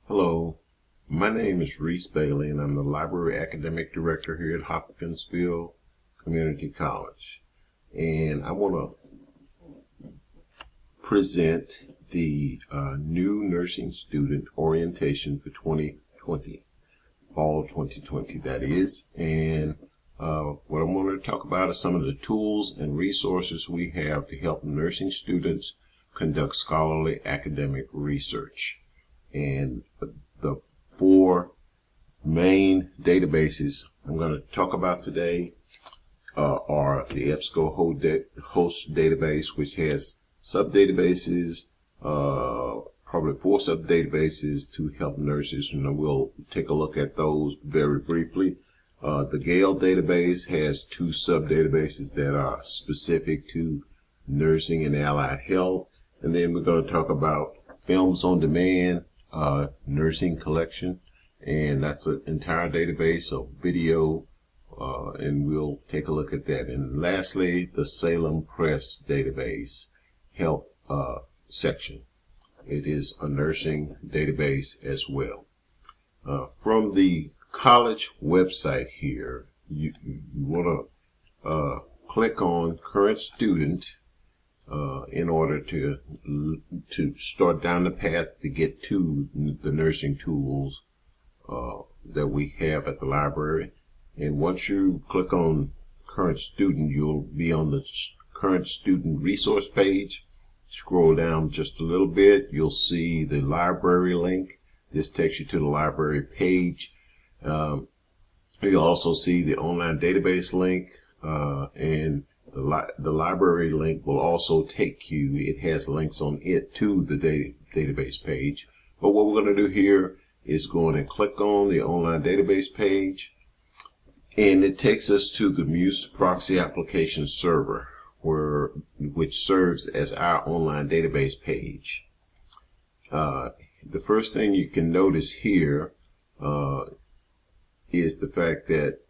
Hello, my name is Reese Bailey and I'm the Library Academic Director here at Hopkinsville Community College. And I want to present the new nursing student orientation for 2020, fall 2020 that is. And what I'm going to talk about is some of the tools and resources we have to help nursing students conduct scholarly academic research. And the four main databases I'm going to talk about today are the EBSCOhost database, which has sub-databases, probably 4 sub-databases to help nurses, and we'll take a look at those very briefly. The Gale database has 2 sub-databases that are specific to nursing and allied health, and then we're going to talk about Films on Demand nursing collection, and that's an entire database of video, and we'll take a look at that. And lastly, the Salem Press database health section. It is a nursing database as well. From the college website here, you want to click on current student in order to start down the path to get to the nursing tools that we have at the library. And once you click on current student, you'll be on the current student resource page. Scroll down just a little bit, you'll see the library link. This takes you to the library page. You'll also see the online database link, and the library link will also take you, it has links on it to the database page. But what we're going to do here is go in and click on the online database page, and it takes us to the Muse proxy application server, which serves as our online database page. The first thing you can notice here is the fact that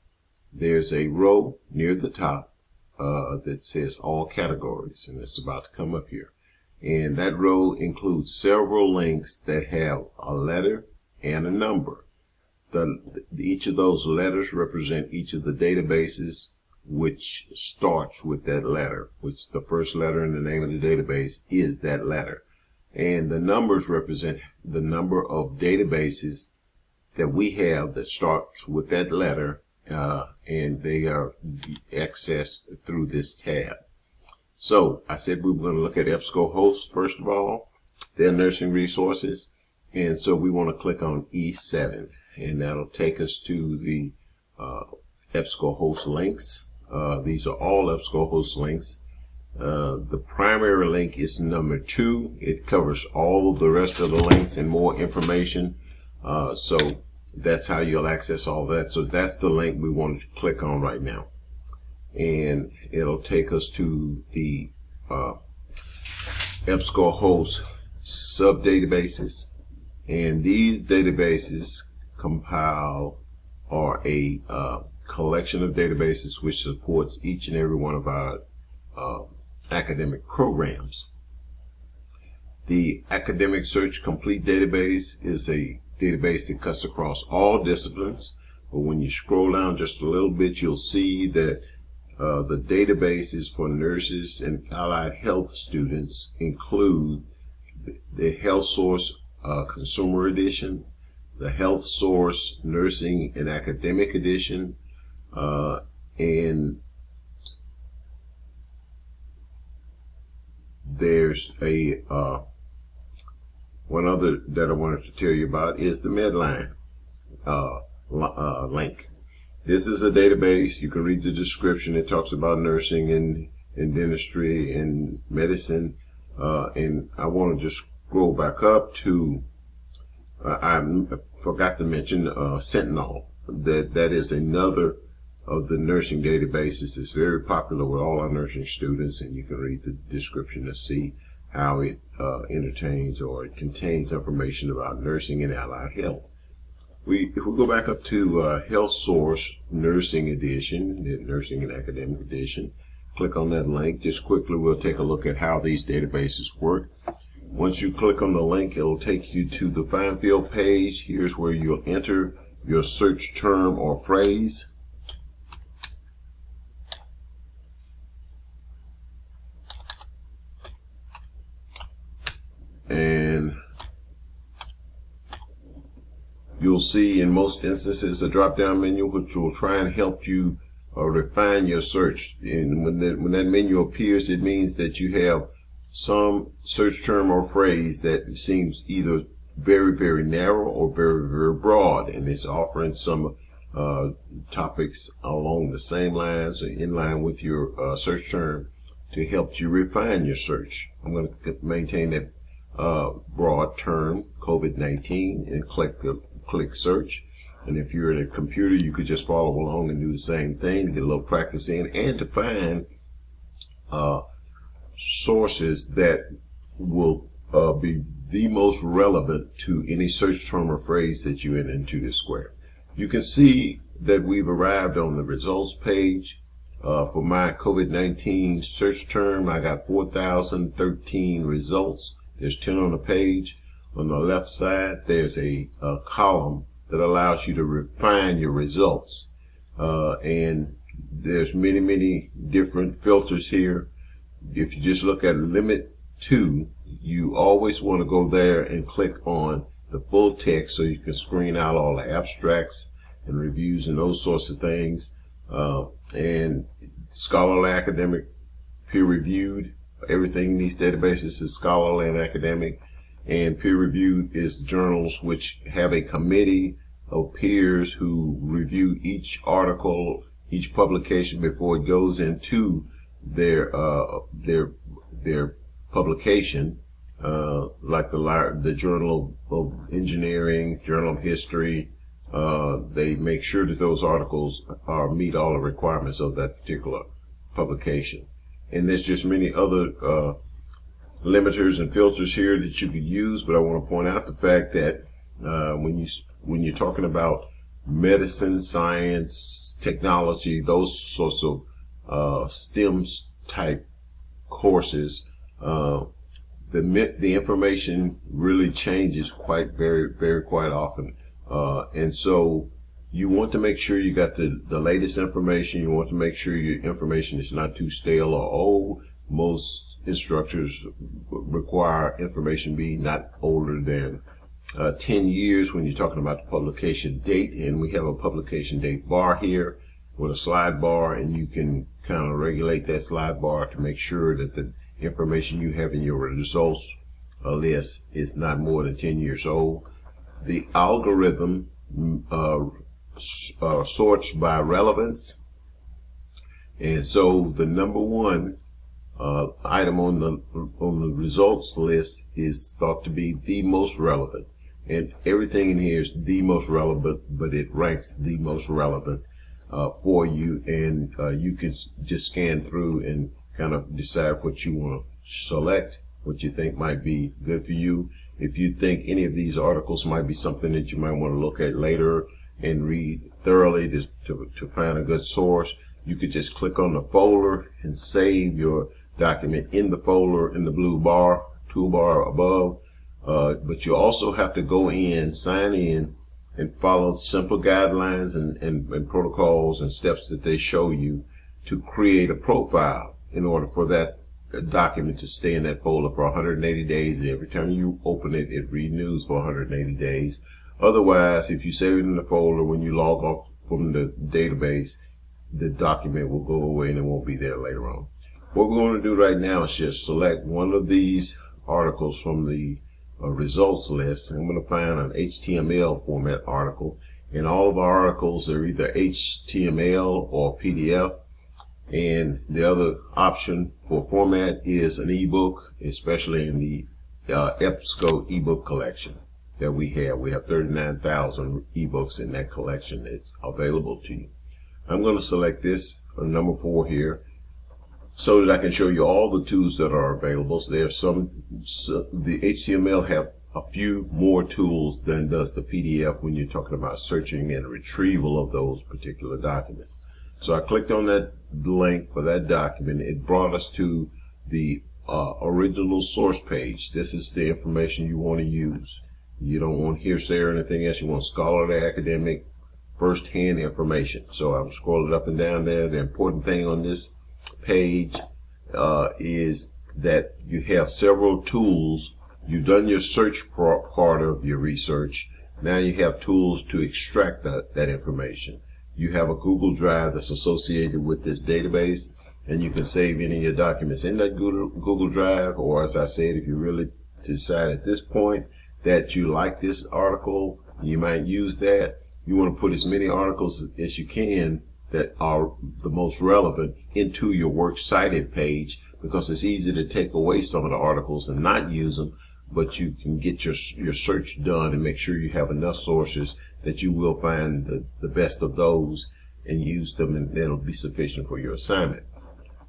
there's a row near the top that says all categories, and it's about to come up here. And that row includes several links that have a letter and a number. Each of those letters represent each of the databases which starts with that letter, which the first letter in the name of the database is that letter. And the numbers represent the number of databases that we have that starts with that letter, and they are accessed through this tab. So I said we were going to look at EBSCOhost first of all, their nursing resources, and so we want to click on E7, and that'll take us to the EBSCOhost links. These are all EBSCOhost links. The primary link is number 2. It covers all of the rest of the links and more information. So that's how you'll access all that. So that's the link we want to click on right now. And it'll take us to the EBSCOhost sub-databases. And these databases compile are a collection of databases which supports each and every one of our academic programs. The Academic Search Complete database is a database that cuts across all disciplines, but when you scroll down just a little bit, you'll see that the databases for nurses and allied health students include the Health Source Consumer Edition, the Health Source Nursing and Academic Edition, and there's a one other that I wanted to tell you about is the Medline link. This is a database. You can read the description. It talks about nursing and dentistry and medicine. And I want to just scroll back up to, I forgot to mention Sentinel. That is another of the nursing databases. It's very popular with all our nursing students, and you can read the description to see how it entertains or it contains information about nursing and allied health. If we go back up to Health Source Nursing Edition, the Nursing and Academic Edition, click on that link. Just quickly, we'll take a look at how these databases work. Once you click on the link, it'll take you to the find field page. Here's where you'll enter your search term or phrase. And you'll see in most instances a drop-down menu which will try and help you refine your search. And when that menu appears, it means that you have some search term or phrase that seems either very, very narrow or very, very broad, and it's offering some topics along the same lines or in line with your search term to help you refine your search. I'm going to maintain that broad term, COVID-19, and click search. And if you're at a computer, you could just follow along and do the same thing to get a little practice in and to find sources that will be the most relevant to any search term or phrase that you enter into this square. You can see that we've arrived on the results page. For my COVID-19 search term, I got 4,013 results. There's 10 on the page. On the left side, there's a column that allows you to refine your results. And there's many different filters here. If you just look at limit 2, you always want to go there and click on the full text so you can screen out all the abstracts and reviews and those sorts of things. And scholarly, academic, peer-reviewed. Everything in these databases is scholarly and academic. And peer-reviewed is journals which have a committee of peers who review each article, each publication before it goes into their publication, like the Journal of Engineering, Journal of History. They make sure that those articles meet all the requirements of that particular publication. And there's just many other limiters and filters here that you could use, but I want to point out the fact that when you're talking about medicine, science, technology, those sorts of STEM type courses, the information really changes quite often, and so you want to make sure you got the latest information. You want to make sure your information is not too stale or old. Most instructors require information be not older than 10 years when you're talking about the publication date, and we have a publication date bar here with a slide bar, and you can kind of regulate that slide bar to make sure that the information you have in your results list is not more than 10 years old. The algorithm sorts by relevance, and so the number one item on the results list is thought to be the most relevant, and everything in here is the most relevant, but it ranks the most relevant for you, and you can just scan through and kind of decide what you want to select, what you think might be good for you. If you think any of these articles might be something that you might want to look at later and read thoroughly to find a good source, you could just click on the folder and save your document in the folder in the blue bar, toolbar above. But you also have to go in, sign in, and follow simple guidelines and protocols and steps that they show you to create a profile in order for that document to stay in that folder for 180 days. Every time you open it, it renews for 180 days. Otherwise, if you save it in the folder, when you log off from the database, the document will go away and it won't be there later on. What we're going to do right now is just select one of these articles from the results list. I'm going to find an HTML format article, and all of our articles are either HTML or PDF, and the other option for format is an ebook, especially in the EBSCO ebook collection that we have. We have 39,000 ebooks in that collection that's available to you. I'm going to select this number 4 here so that I can show you all the tools that are available. So there's the HTML have a few more tools than does the PDF when you're talking about searching and retrieval of those particular documents. So I clicked on that link for that document. It brought us to the original source page. This is the information you want to use. You don't want hearsay or anything else. You want scholarly, academic, first-hand information. So I'm scrolling up and down there. The important thing on this page is that you have several tools. You've done your search part of your research. Now you have tools to extract that information. You have a Google Drive that's associated with this database, and you can save any of your documents in that Google Drive. Or, as I said, if you really decide at this point that you like this article, you might use that. You want to put as many articles as you can that are the most relevant into your works cited page, because it's easy to take away some of the articles and not use them, but you can get your search done and make sure you have enough sources that you will find the best of those and use them, and that'll be sufficient for your assignment.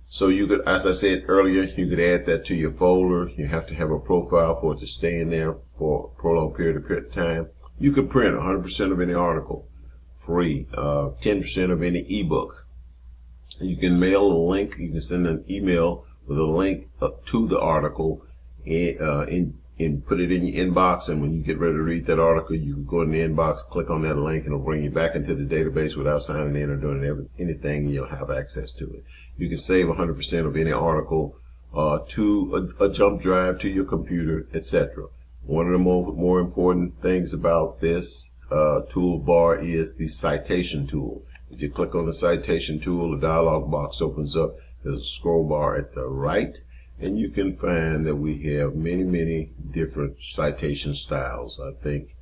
So you could, as I said earlier, you could add that to your folder. You have to have a profile for it to stay in there for a prolonged period of time. You can print 100% of any article free, 10% of any ebook. You can mail a link. You can send an email with a link to the article and put it in your inbox. And when you get ready to read that article, you can go in the inbox, click on that link, and it'll bring you back into the database without signing in or doing anything. You'll have access to it. You can save 100% of any article to a jump drive to your computer, etc. One of the more important things about this toolbar is the citation tool. If you click on the citation tool, a dialog box opens up. There's a scroll bar at the right, and you can find that we have many different citation styles. I think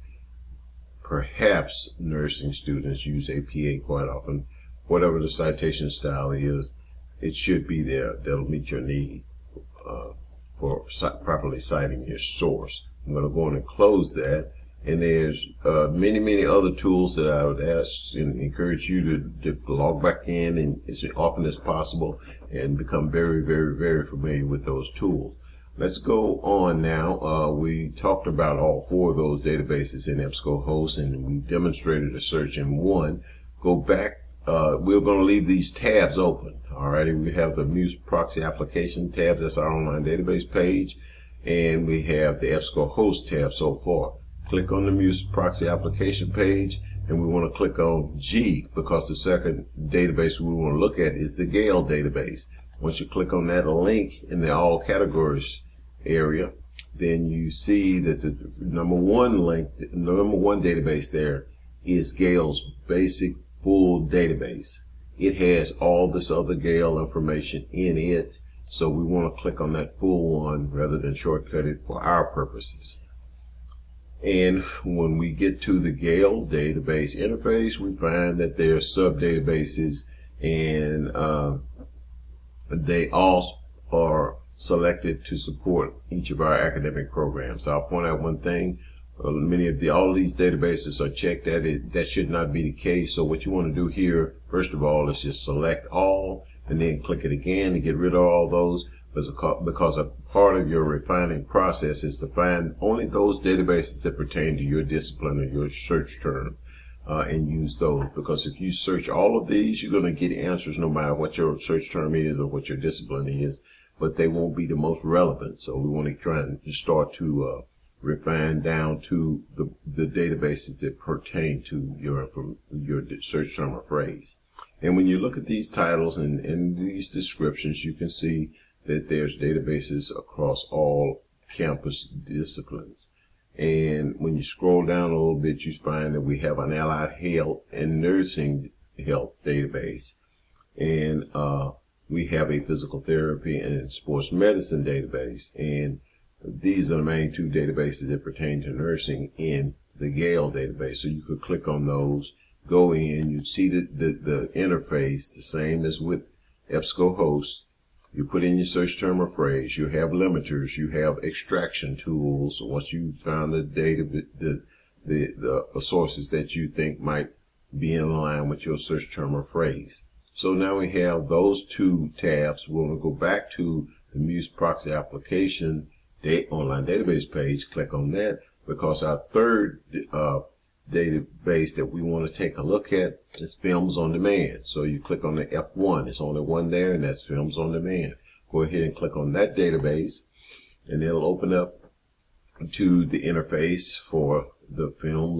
perhaps nursing students use APA quite often. Whatever the citation style is, it should be there. That'll meet your need for properly citing your source. I'm going to go in and close that. And there's many other tools that I would ask and encourage you to log back in and as often as possible and become very familiar with those tools. Let's go on now. We talked about all four of those databases in EBSCOhost, and we demonstrated a search in one. Go back. We're going to leave these tabs open. Alrighty, we have the Muse Proxy Application tab. That's our online database page. And we have the EBSCOhost tab so far. Click on the Muse Proxy Application page, and we want to click on G, because the second database we want to look at is the Gale database. Once you click on that link in the All Categories area, then you see that the number one database there is Gale's basic full database. It has all this other Gale information in it, so we want to click on that full one rather than shortcut it for our purposes. And when we get to the Gale database interface, we find that there are sub-databases, and they all are selected to support each of our academic programs. I'll point out one thing. All of these databases are checked at it. That should not be the case. So what you want to do here, first of all, is just select all and then click it again to get rid of all those. Because a part of your refining process is to find only those databases that pertain to your discipline or your search term, and use those. Because if you search all of these, you're going to get answers no matter what your search term is or what your discipline is, but they won't be the most relevant. So we want to try and start to refine down to the databases that pertain to your search term or phrase. And when you look at these titles and these descriptions, you can see that there's databases across all campus disciplines. And when you scroll down a little bit, you find that we have an allied health and nursing health database. And we have a physical therapy and sports medicine database. And these are the main two databases that pertain to nursing in the Gale database. So you could click on those, go in, you see the interface, the same as with EBSCOhost. You put in your search term or phrase. You have limiters. You have extraction tools. Once you found the data, the sources that you think might be in line with your search term or phrase. So now we have those two tabs. We're going to go back to the Muse Proxy Application online database page. Click on that, because our third database that we want to take a look at is Films on Demand. So you click on the F1. It's only one there, and that's Films on Demand. go ahead and click on that database, and it'll open up to the interface for the films